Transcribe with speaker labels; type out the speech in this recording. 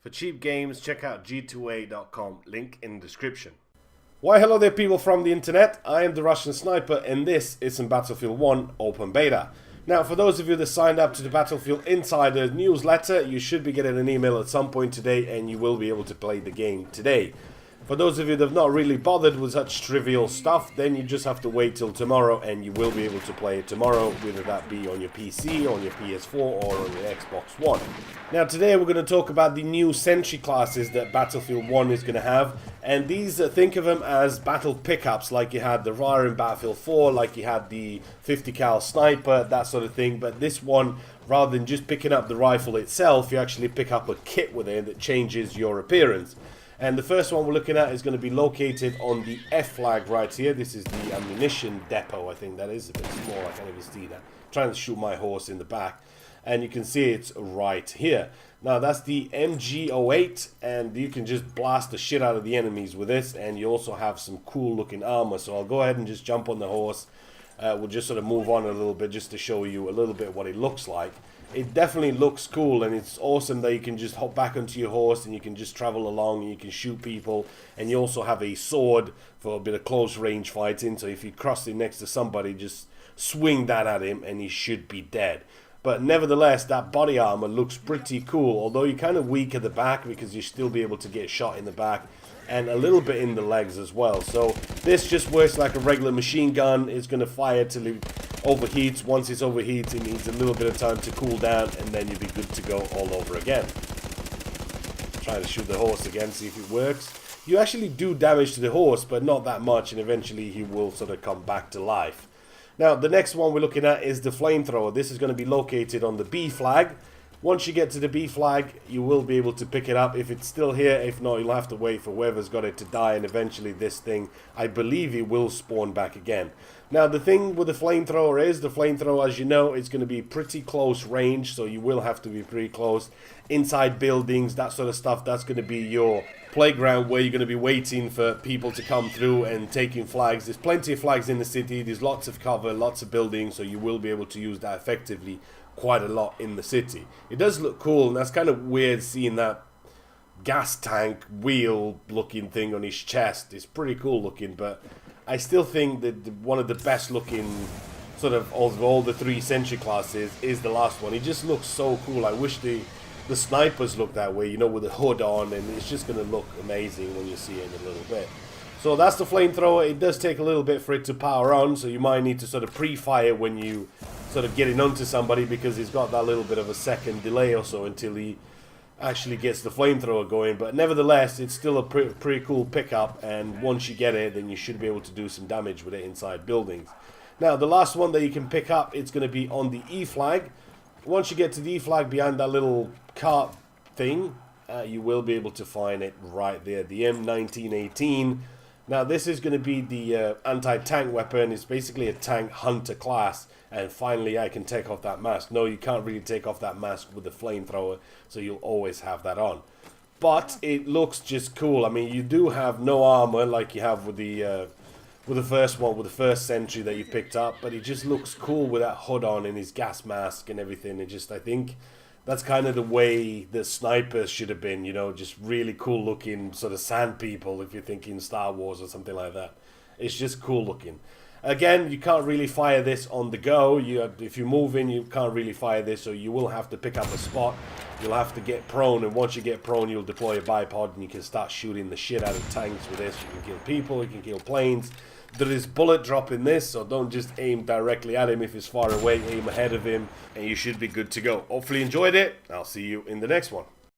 Speaker 1: For cheap games, check out g2a.com, link in the description. Why hello there people from the internet, I am the Russian Sniper and this is some Battlefield 1 Open Beta. Now for those of you that signed up to the Battlefield Insider newsletter, you should be getting an email at some point today and you will be able to play the game today. For those of you that have not really bothered with such trivial stuff, then you just have to wait till tomorrow and you will be able to play it tomorrow, whether that be on your PC, on your PS4 or on your Xbox One. Now today we're going to talk about the new Sentry classes that Battlefield 1 is going to have, and these, think of them as battle pickups like you had the RAR in Battlefield 4, like you had the 50 cal sniper, that sort of thing, but this one, rather than just picking up the rifle itself, you actually pick up a kit with it that changes your appearance. And the first one we're looking at is going to be located on the F flag right here. This is the ammunition depot, I think that is. A bit small, I can't even see that. I'm trying to shoot my horse in the back. And you can see it's right here. Now that's the MG08, and you can just blast the shit out of the enemies with this. And you also have some cool looking armor. So I'll go ahead and just jump on the horse. We'll just sort of move on a little bit just to show you a little bit what it looks like. It definitely looks cool, and it's awesome that you can just hop back onto your horse and you can just travel along and you can shoot people, and you also have a sword for a bit of close range fighting, so if you cross it next to somebody, just swing that at him and he should be dead. But nevertheless, that body armor looks pretty cool, although you're kind of weak at the back because you still be able to get shot in the back and a little bit in the legs as well. So this just works like a regular machine gun. It's going to fire till it overheats. Once it's overheats, it needs a little bit of time to cool down, and then you'll be good to go all over again. Try to shoot the horse again, see if it works. You actually do damage to the horse, but not that much, and eventually he will sort of come back to life. Now the next one we're looking at is the flamethrower. This is going to be located on the B flag. Once you get to the B flag, you will be able to pick it up if it's still here. If not, you'll have to wait for whoever's got it to die, and eventually this thing, I believe it will spawn back again. Now the thing with the flamethrower is, the flamethrower, as you know, it's going to be pretty close range, so you will have to be pretty close. Inside buildings, that sort of stuff, that's going to be your playground where you're going to be waiting for people to come through and taking flags. There's plenty of flags in the city, there's lots of cover, lots of buildings, so you will be able to use that effectively quite a lot in the city. It does look cool, and that's kind of weird seeing that gas tank wheel looking thing on his chest. It's pretty cool looking, but I still think that one of the best looking sort of all the three Sentry classes is the last one. It just looks so cool. I wish the snipers look that way, you know, with the hood on, and it's just going to look amazing when you see it in a little bit. So that's the flamethrower. It does take a little bit for it to power on, so you might need to sort of pre-fire when you sort of getting onto somebody, because he's got that little bit of a second delay or so until he actually gets the flamethrower going. But nevertheless, it's still a pretty cool pickup, and once you get it, then you should be able to do some damage with it inside buildings. Now the last one that you can pick up, it's going to be on the E flag. Once you get to the E flag behind that little cart thing, you will be able to find it right there, the M1918. Now this is going to be the anti-tank weapon. It's basically a tank hunter class. And finally I can take off that mask. No, you can't really take off that mask with the flamethrower, so you'll always have that on. But it looks just cool. I mean, you do have no armor like you have with the first one, with the first Sentry that you picked up, but it just looks cool with that hood on and his gas mask and everything. It just, I think that's kind of the way the snipers should have been, you know, just really cool looking sort of sand people, if you're thinking Star Wars or something like that. It's just cool looking. Again, you can't really fire this on the go. If you're moving, you can't really fire this, so you will have to pick up a spot. You'll have to get prone, and once you get prone, you'll deploy a bipod, and you can start shooting the shit out of tanks with this. You can kill people, you can kill planes. There is bullet drop in this, so don't just aim directly at him. If he's far away, aim ahead of him, and you should be good to go. Hopefully you enjoyed it. I'll see you in the next one.